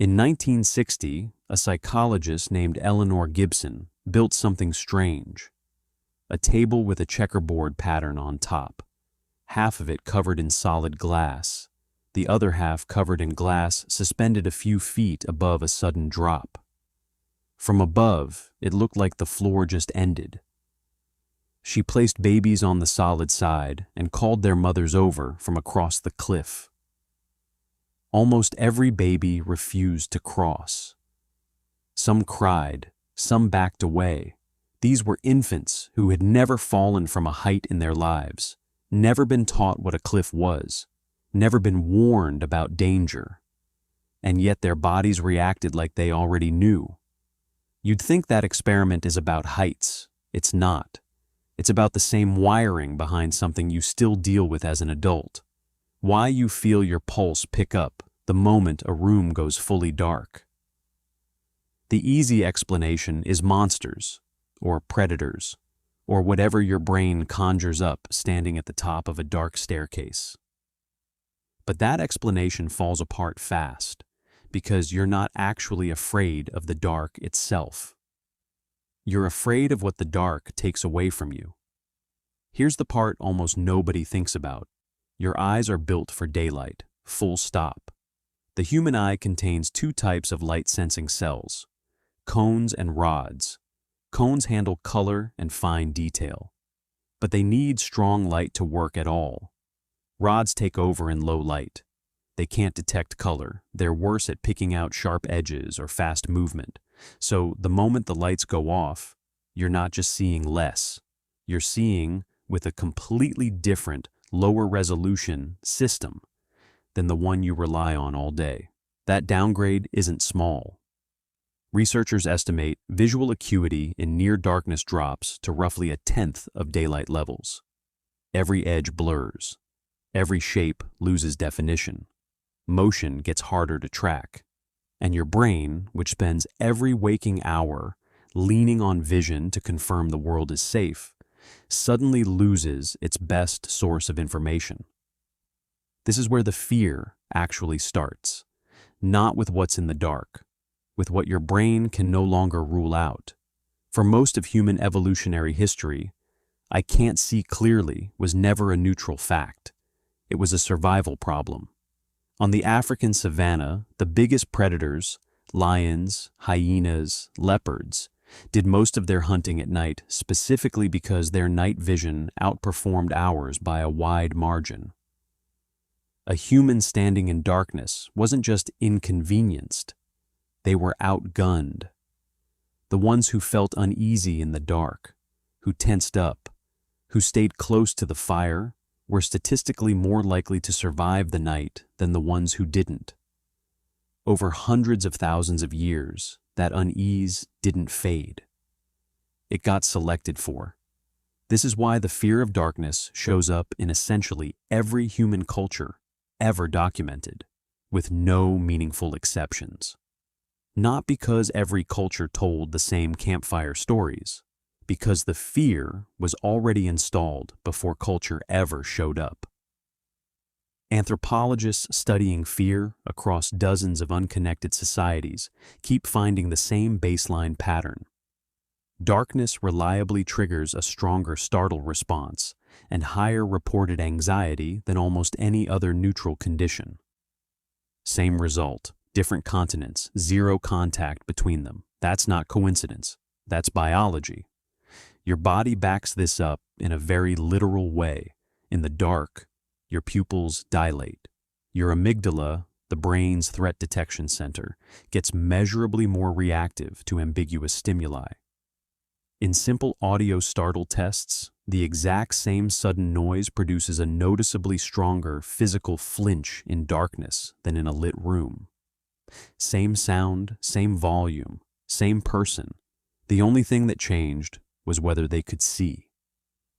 In 1960, a psychologist named Eleanor Gibson built something strange. A table with a checkerboard pattern on top, half of it covered in solid glass, the other half covered in glass suspended a few feet above a sudden drop. From above, it looked like the floor just ended. She placed babies on the solid side and called their mothers over from across the cliff. Almost every baby refused to cross. Some cried, some backed away. These were infants who had never fallen from a height in their lives, never been taught what a cliff was, never been warned about danger. And yet their bodies reacted like they already knew. You'd think that experiment is about heights. It's not. It's about the same wiring behind something you still deal with as an adult. Why you feel your pulse pick up the moment a room goes fully dark. The easy explanation is monsters, or predators, or whatever your brain conjures up standing at the top of a dark staircase. But that explanation falls apart fast, because you're not actually afraid of the dark itself. You're afraid of what the dark takes away from you. Here's the part almost nobody thinks about. Your eyes are built for daylight, full stop. The human eye contains two types of light-sensing cells, cones and rods. Cones handle color and fine detail, but they need strong light to work at all. Rods take over in low light. They can't detect color. They're worse at picking out sharp edges or fast movement. So the moment the lights go off, you're not just seeing less. You're seeing with a completely different, lower resolution system than the one you rely on all day. That downgrade isn't small. Researchers estimate visual acuity in near darkness drops to roughly 1/10 of daylight levels. Every edge blurs. Every shape loses definition. Motion gets harder to track. And your brain, which spends every waking hour leaning on vision to confirm the world is safe, suddenly loses its best source of information. This is where the fear actually starts, not with what's in the dark, with what your brain can no longer rule out. For most of human evolutionary history, I can't see clearly was never a neutral fact. It was a survival problem. On the African savanna, the biggest predators, lions, hyenas, leopards, did most of their hunting at night specifically because their night vision outperformed ours by a wide margin. A human standing in darkness wasn't just inconvenienced, they were outgunned. The ones who felt uneasy in the dark, who tensed up, who stayed close to the fire, were statistically more likely to survive the night than the ones who didn't. Over hundreds of thousands of years, that unease didn't fade. It got selected for. This is why the fear of darkness shows up in essentially every human culture ever documented, with no meaningful exceptions. Not because every culture told the same campfire stories, because the fear was already installed before culture ever showed up. Anthropologists studying fear across dozens of unconnected societies keep finding the same baseline pattern. Darkness reliably triggers a stronger startle response and higher reported anxiety than almost any other neutral condition. Same result, different continents, zero contact between them. That's not coincidence. That's biology. Your body backs this up in a very literal way. In the dark, your pupils dilate. Your amygdala, the brain's threat detection center, gets measurably more reactive to ambiguous stimuli. In simple audio startle tests, the exact same sudden noise produces a noticeably stronger physical flinch in darkness than in a lit room. Same sound, same volume, same person. The only thing that changed was whether they could see.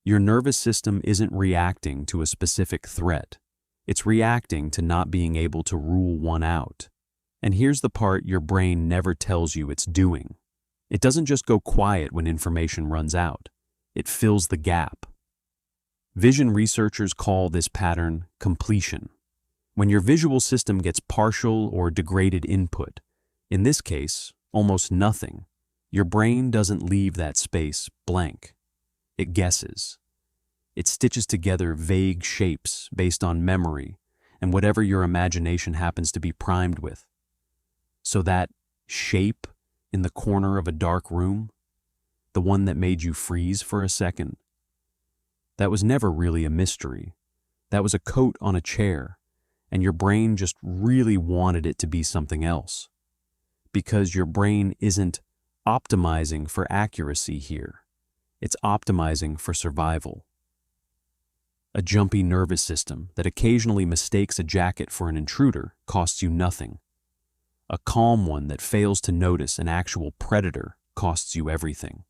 Your nervous system isn't reacting to a specific threat. It's reacting to not being able to rule one out. And here's the part your brain never tells you it's doing. It doesn't just go quiet when information runs out. It fills the gap. Vision researchers call this pattern completion. When your visual system gets partial or degraded input, In this case, almost nothing. Your brain doesn't leave that space blank. It guesses. It stitches together vague shapes based on memory and whatever your imagination happens to be primed with. So that shape in the corner of a dark room, the one that made you freeze for a second, that was never really a mystery. That was a coat on a chair, and your brain just really wanted it to be something else. Because your brain isn't optimizing for accuracy here. It's optimizing for survival. A jumpy nervous system that occasionally mistakes a jacket for an intruder costs you nothing. A calm one that fails to notice an actual predator costs you everything.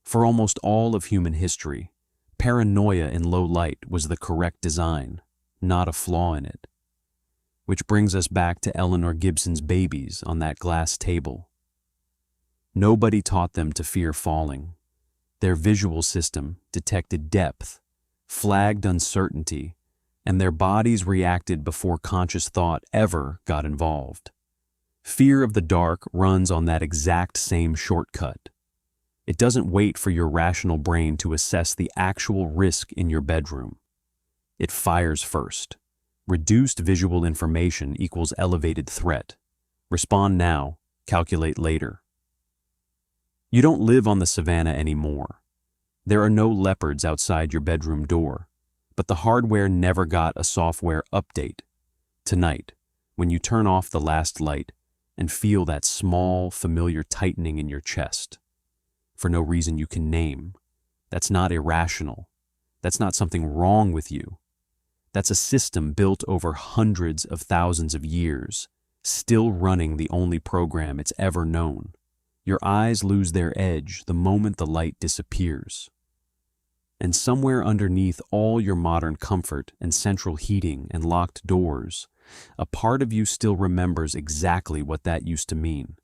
For almost all of human history, paranoia in low light was the correct design, not a flaw in it. Which brings us back to Eleanor Gibson's babies on that glass table. Nobody taught them to fear falling. Their visual system detected depth, flagged uncertainty, and their bodies reacted before conscious thought ever got involved. Fear of the dark runs on that exact same shortcut. It doesn't wait for your rational brain to assess the actual risk in your bedroom. It fires first. Reduced visual information equals elevated threat. Respond now, calculate later. You don't live on the savannah anymore. There are no leopards outside your bedroom door, but the hardware never got a software update. Tonight, when you turn off the last light and feel that small, familiar tightening in your chest, for no reason you can name, that's not irrational. That's not something wrong with you. That's a system built over hundreds of thousands of years, still running the only program it's ever known. Your eyes lose their edge the moment the light disappears. And somewhere underneath all your modern comfort and central heating and locked doors, a part of you still remembers exactly what that used to mean.